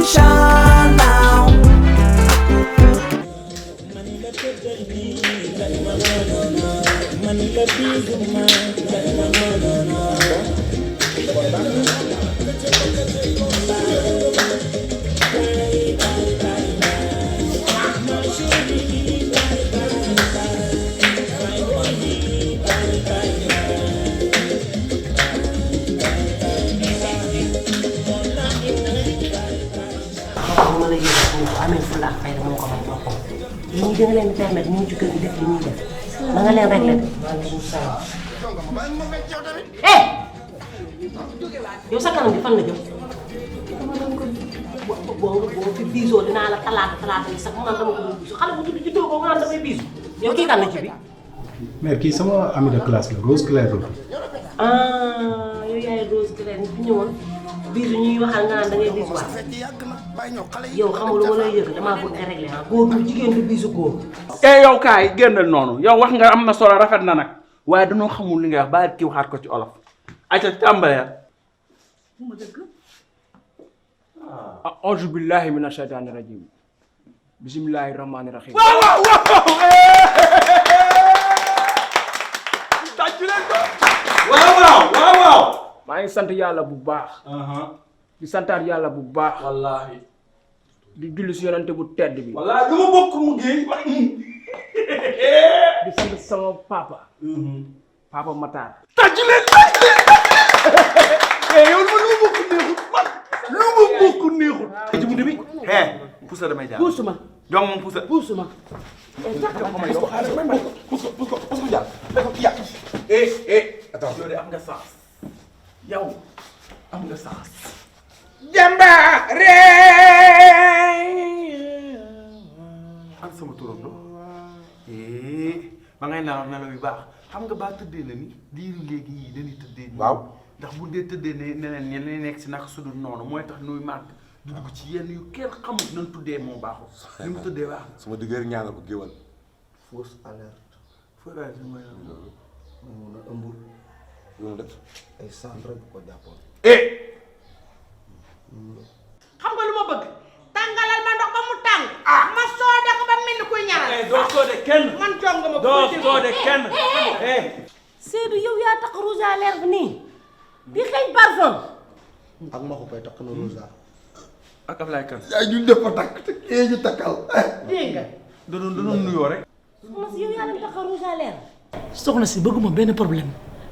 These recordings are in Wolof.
attention now. amee fulla ak fayda moo ko may boppam ñii dina leen permettre ñu ci kër gi def li ñuy def na nga leen réglé de yow sa kanam bi fan la jëm boo fi biisoo dinaa la talaata yi sax mu naan dama ko doon biisu xale bu tudd ci toogoo mu naan damay biisu yow kii kan la ci bi mère kii sama ami de classe la Rose Claire la. yow yaay Rose Claire ni fi ñëwoon biisu ñuy waxal nga naan da ngay biisu waat yow xamul lu ma lay yëg damaa bëgg nga réglé góor du jigéen du biisu góor. yow kaay génnal noonu yow wax nga am na solo rafet na nag waaye dañoo xamul li nga wax bàyyi kii waxaat ko ci olof. ayca tàmbalee. ma dëgg. a'uuzu billaahi mina shaytaani rajiim bismillaahi rahmaani rahiim. waaw tàccu leen ko. waaw. maa ngi sant yàlla bu baax. di santaat yàlla bu baax. wallaahi. di julli si yonante bu tedd bi. wallaahi lu ma bokk mu ngi. di sant sama papa. papa Matar. tàccu leen. yow lu ma bokk neexut man lu ma bokk neexut. ci buntu bi. pusa damay jaar. puusuma. jom moom pusa. puusuma. pusa jaar. attends yow de am nga sens. yow am nga sens. jàmbaare. am sama turando. ba ngay nelaw nelaw yu baax xam nga baa tëddee na ni diiru léegi yii dañuy tëddee nii. waaw ndax bu dee tëddee ne neneen ñi lay nekk si naka sudul noonu mooy tax nuy màgg du dugg ci yenn yu kenn xamul nañ tuddee moo baaxul. ni mu tëddee baax na. sama diggante ñaanal ko géwal. fausse alerte. fausse alerte mooy loolu. mun a ëmb. loolu def ay cendres bu ko jàppoon. xam nga lu ma bëgg tàngalal ma ndox ba mu tàng. ma soode ko ba mel ni kuy ñaral. doo soode kenn. man jong ma doo soode kenn. Seydou yow yaa takk rouge à lèvres nii di xeeñ parfum. ak ma ko koy takk na rosa. ak Ablaye Kane. yaa ñu def fa takk te kee ñu takkal. dégg nga. da doon nuyoo rek. soxna si yow yaa dem takk rouge à lèvres. soxna si bëgguma benn problème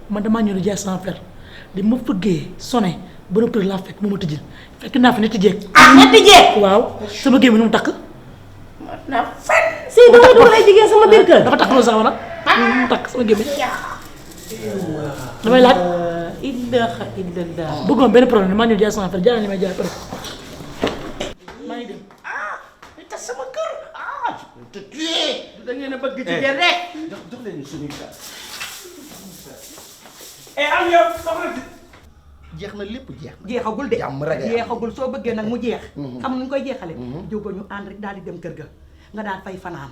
man damaa ñëw di jaay sans faire di ma fëggee sonné ba kër laa fekk mu ma tëjil fekk naa fi ñetti jeeg. ñetti jeeg. waaw sama gémmi nu mu takk. na fan. Seydou nga dugalee jigéen sama biir kër. dafa takk rosa wala. mu takk sama gémmi. damay laaj. ilaha illallah. bëgguma benn problème damaa ñëw di jaay sans faire jaay li may jaay pare. maa ngi dem. li tas sama kër. te tuye. da ngeen a bëgg jigéen rek. jox leen suñuy kaas. am yow soxna si. jeex na lépp jeex na. jeexagul de jàmm rek jeexagul soo bëggee nag mu jeex. xam nu ñu koy jeexale jógo ñu ànd rek daal di dem kër ga nga daal fay fanaan.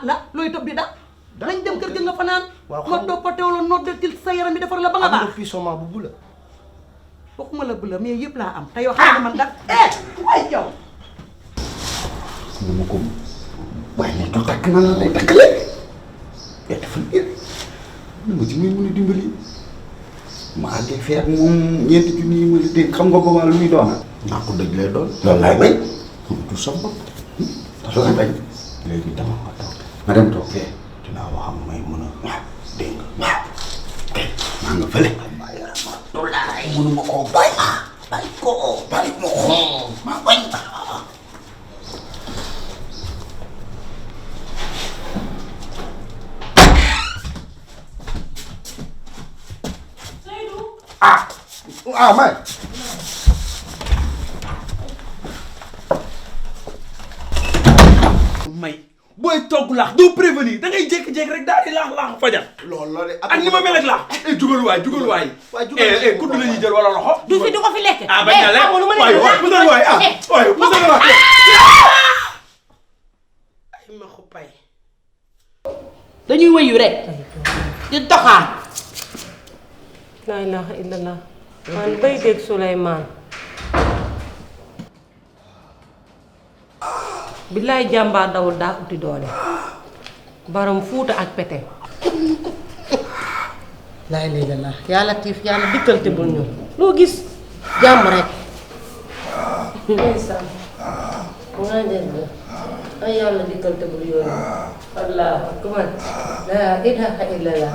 la looy tëb di da nañ dem kër ga nga fanaan. ma toppatoo la noddatil sa yaram bi defar la ba nga baax. am na fii soma bu bula. waxuma la bula mais yëpp laa am te yoo xam ne man nga waay yow. ma ko waaye nekk takk na la lay takk léegi. yaa dafa biir ma ci muy mën a dimbali ma àggee fee ak moom ñeenti junni yi ma la dégg xam nga boobaa lu muy doon. naa ko dëj lay doon. loolu laay bañ. du sa bopp. loolu laay bañ. léegi dama ko toog. ma dem toog fee. dinaa wax am may mën a. waaw dégg nga waaw. kay maa nga fële. maa yaram ma tolaay. mënuma koo bàyyi. bàyyi ko bàyyi ma ko. maa bañ. may may booy togg laax doo prévenir da ngay jékki-jékki rek daal di laax fajar. loolu ak ni ma mel ak laax. jugal waay jugal waay. kudd la ñuy jël wala loxo. du fi du ko fi lekk. bañ na lekk waay musal waay musal waay. ay ma xuppay. dañuy wëyu rek. di doxaan. la ilaha illallah. man bay dégg Souleymane billaay jàmbaar dawul daa uti doole baram fuuta ak pete laay léegi la yaa Latiif yàlla dikkal te bul ñëw loo gis jàmm rek ndeysaan nga dégg ay yàlla dikkal te bul yooyu allahu akbar laa ilaaha illallah